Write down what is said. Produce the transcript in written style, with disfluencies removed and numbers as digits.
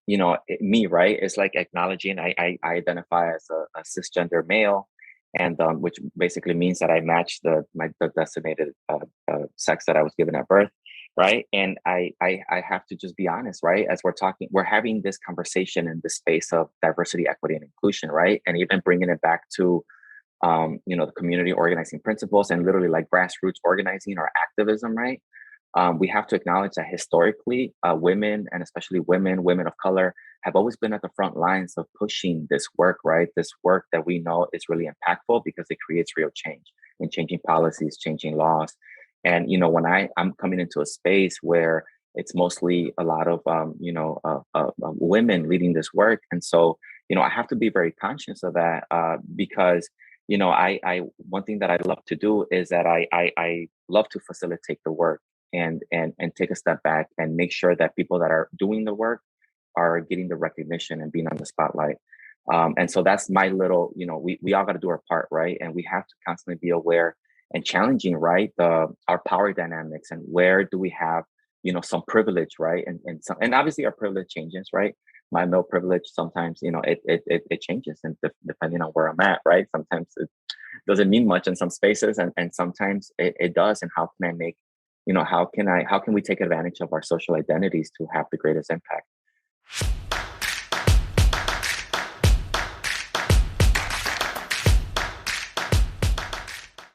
me, right? It's like acknowledging I identify as a cisgender male, and which basically means that I match the designated sex that I was given at birth, right? And I have to just be honest, right? As we're having this conversation in this space of diversity, equity, and inclusion, right? And even bringing it back to the community organizing principles and literally like grassroots organizing or activism, right? We have to acknowledge that historically, women, and especially women of color, have always been at the front lines of pushing this work, right? This work that we know is really impactful because it creates real change and changing policies, changing laws. And, when I'm coming into a space where it's mostly a lot of, women leading this work. And so, I have to be very conscious of that because I one thing that I love to do is that I love to facilitate the work and take a step back and make sure that people that are doing the work are getting the recognition and being on the spotlight. And so that's my little, we all got to do our part, right? And we have to constantly be aware and challenging, right? Our power dynamics and where do we have, some privilege, right? And obviously our privilege changes, right? My male privilege sometimes, it changes and depending on where I'm at, right? Sometimes it doesn't mean much in some spaces, and sometimes it does. And how can I make how can we take advantage of our social identities to have the greatest impact?